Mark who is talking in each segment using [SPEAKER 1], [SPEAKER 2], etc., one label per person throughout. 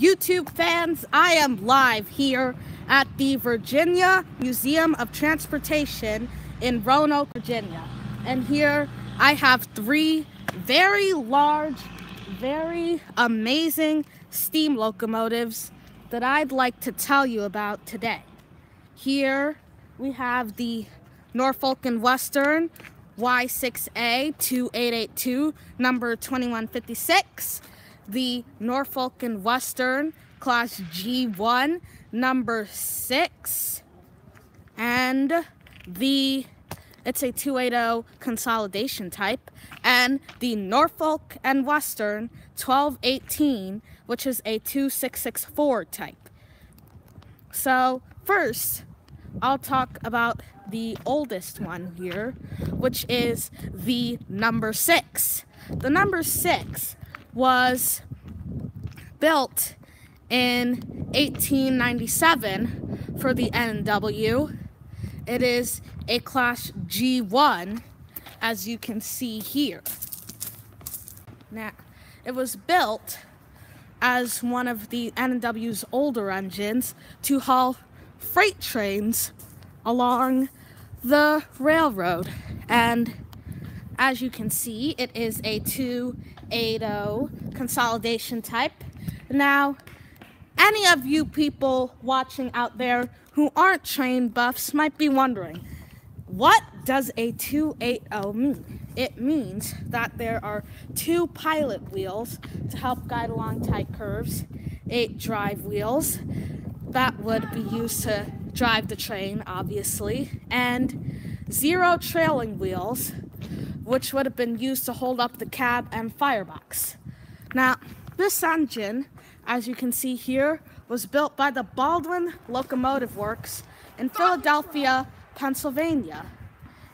[SPEAKER 1] YouTube fans, I am live here at the Virginia Museum of Transportation in Roanoke, Virginia. And here I have three very large, very amazing steam locomotives that I'd like to tell you about today. Here we have the Norfolk and Western Y6A 2882, number 2156. The Norfolk and Western Class G1, number 6. And it's a 280 consolidation type. And the Norfolk and Western 1218, which is a 2664 type. So first, I'll talk about the oldest one here, which is the number 6. The number 6 was built in 1897 for the N&W. It is a Class G1, as you can see here. Now, it was built as one of the N&W's older engines to haul freight trains along the railroad. And as you can see, it is a 280 consolidation type. Now, any of you people watching out there who aren't train buffs might be wondering, what does a 280 mean? It means that there are 2 pilot wheels to help guide along tight curves, 8 drive wheels that would be used to drive the train, obviously, and 0 trailing wheels, which would have been used to hold up the cab and firebox. Now, this engine, as you can see here, was built by the Baldwin Locomotive Works in Philadelphia, Pennsylvania.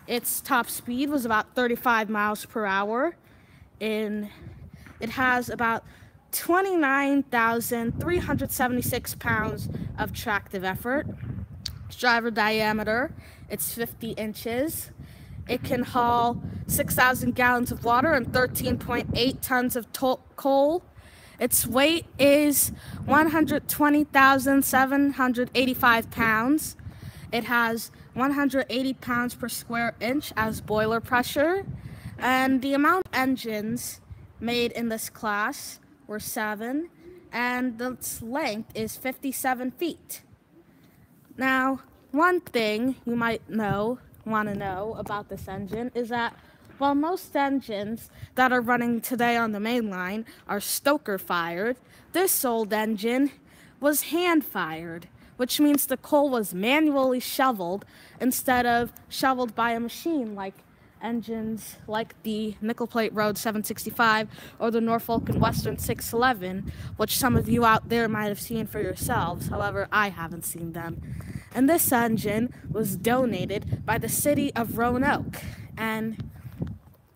[SPEAKER 1] Its top speed was about 35 miles per hour. It has about 29,376 pounds of tractive effort. Its driver diameter, it's 50 inches. It can haul 6,000 gallons of water and 13.8 tons of coal. Its weight is 120,785 pounds. It has 180 pounds per square inch as boiler pressure. And the amount of engines made in this class were 7. And its length is 57 feet. Now, one thing you might want to know about this engine is that while most engines that are running today on the main line are stoker fired, this old engine was hand fired, which means the coal was manually shoveled instead of shoveled by a machine like engines like the Nickel Plate Road 765 or the Norfolk and Western 611, which some of you out there might have seen for yourselves. However, I haven't seen them. And this engine was donated by the city of Roanoke, and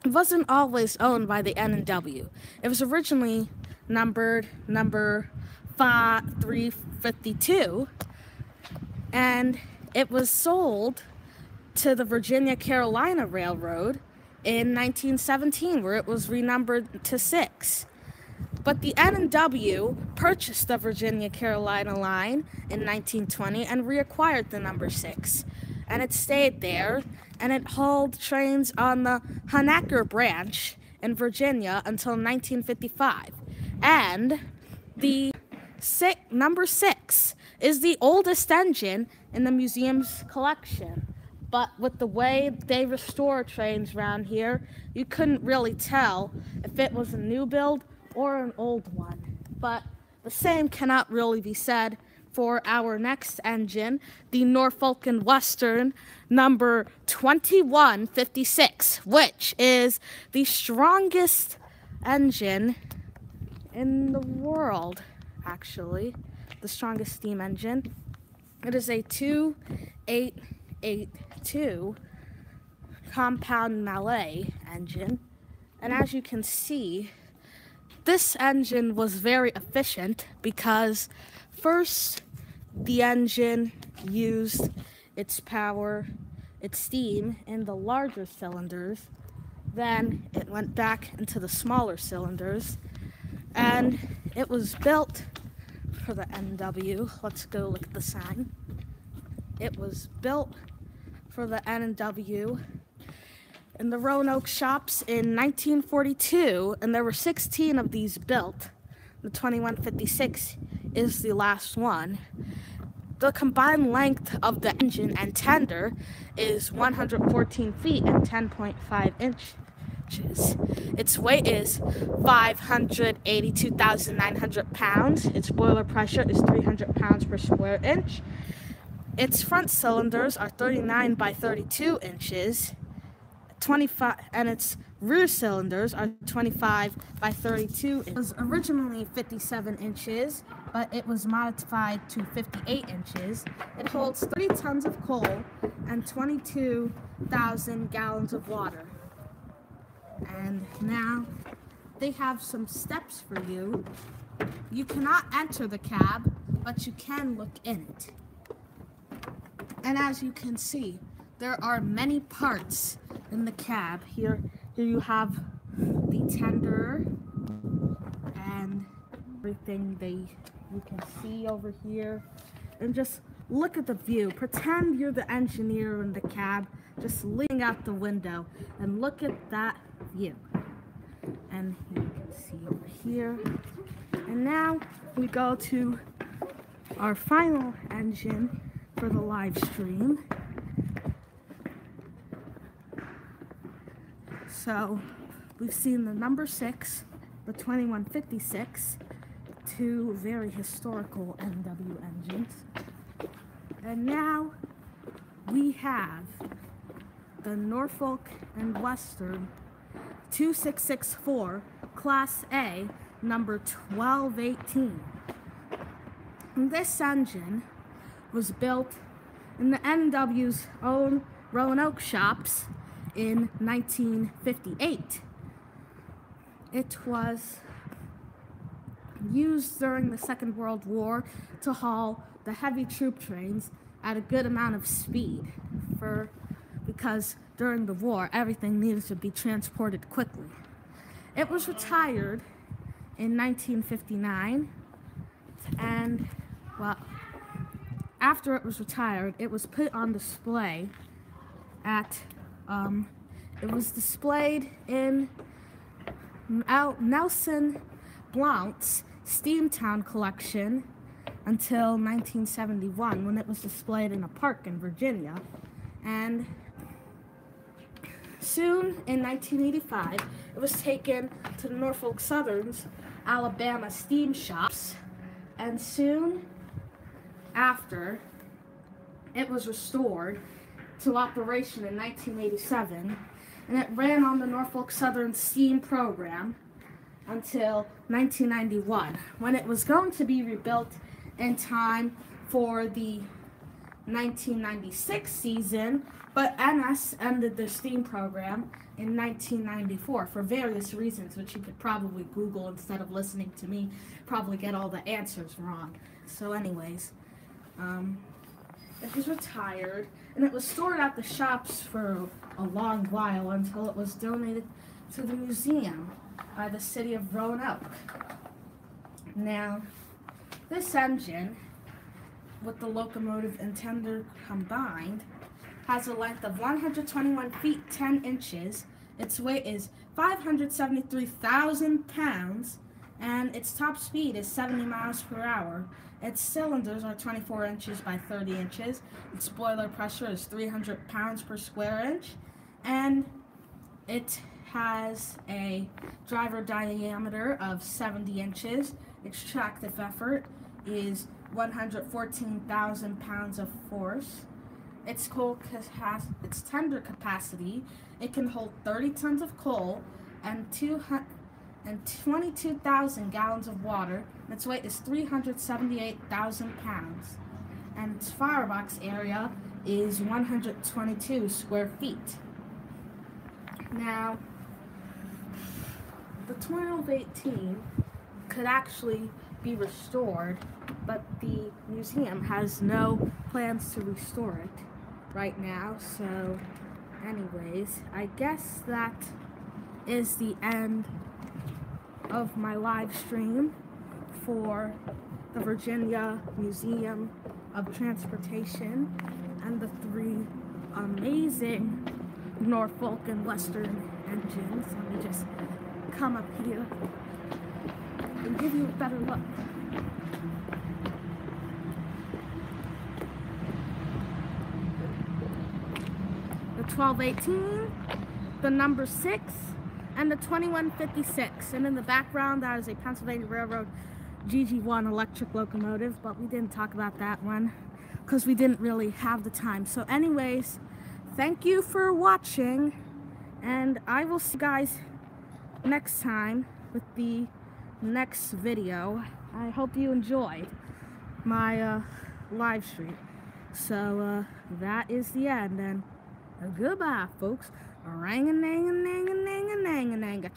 [SPEAKER 1] it wasn't always owned by the N&W. It was originally numbered number 352, and it was sold to the Virginia-Carolina Railroad in 1917, where it was renumbered to 6. But the N&W purchased the Virginia-Carolina line in 1920 and reacquired the number 6. And it stayed there, and it hauled trains on the Honaker branch in Virginia until 1955. And the number 6 is the oldest engine in the museum's collection. But with the way they restore trains around here, you couldn't really tell if it was a new build or an old one. But the same cannot really be said for our next engine, the Norfolk and Western number 2156, which is the strongest engine in the world, actually. The strongest steam engine. It is a 2882 compound Mallet engine. And as you can see, this engine was very efficient because first, the engine used its power, its steam, in the larger cylinders. Then it went back into the smaller cylinders. And it was built for the NW. Let's go look at the sign. It was built for the NW in the Roanoke shops in 1942, and there were 16 of these built. The 2156 is the last one. The combined length of the engine and tender is 114 feet and 10.5 inches. Its weight is 582,900 pounds. Its boiler pressure is 300 pounds per square inch. Its front cylinders are 39 by 32 inches. 25, and its rear cylinders are 25 by 32 inches. It was originally 57 inches, but it was modified to 58 inches. It holds 30 tons of coal and 22,000 gallons of water. And now they have some steps for you. You cannot enter the cab, but you can look in it. And as you can see, there are many parts in the cab. Here you have the tender and everything you can see over here. And just look at the view. Pretend you're the engineer in the cab, just leaning out the window, and look at that view. And you can see over here. And now we go to our final engine for the live stream. So we've seen the number 6, the 2156, two very historical NW engines. And now we have the Norfolk and Western 2664 Class A, number 1218. And this engine was built in the NW's own Roanoke shops in 1958. It was used during the Second World War to haul the heavy troop trains at a good amount of speed, because during the war everything needed to be transported quickly. It was retired in 1959, and well, after it was retired, it was put on display at it was displayed in Nelson Blount's Steamtown collection until 1971, when it was displayed in a park in Virginia. And soon, in 1985, it was taken to the Norfolk Southern's Alabama steam shops, and soon after, it was restored to operation in 1987, and it ran on the Norfolk Southern steam program until 1991, when it was going to be rebuilt in time for the 1996 season, but NS ended their steam program in 1994 for various reasons, which you could probably Google instead of listening to me probably get all the answers wrong. So anyways, it was retired, and it was stored at the shops for a long while until it was donated to the museum by the city of Roanoke. Now, this engine, with the locomotive and tender combined, has a length of 121 feet 10 inches. Its weight is 573,000 pounds, and its top speed is 70 miles per hour. Its cylinders are 24 inches by 30 inches. Its boiler pressure is 300 pounds per square inch, and it has a driver diameter of 70 inches. Its tractive effort is 114,000 pounds of force. Its tender capacity, it can hold 30 tons of coal and 22,000 gallons of water. Its weight is 378,000 pounds. And its firebox area is 122 square feet. Now, the 1218 could actually be restored, but the museum has no plans to restore it right now. So anyways, I guess that is the end of my live stream for the Virginia Museum of Transportation, and the 3 amazing Norfolk and Western engines. Let me just come up here and give you a better look. The 1218, the number 6, and the 2156. And in the background, that is a Pennsylvania Railroad GG1 electric locomotive, but we didn't talk about that one because we didn't really have the time. So anyways, thank you for watching, and I will see you guys next time with the next video. I hope you enjoyed my live stream. So that is the end, and goodbye, folks. Rang-a-nang-a-nang-a-nang-a-nang-a-nang-a.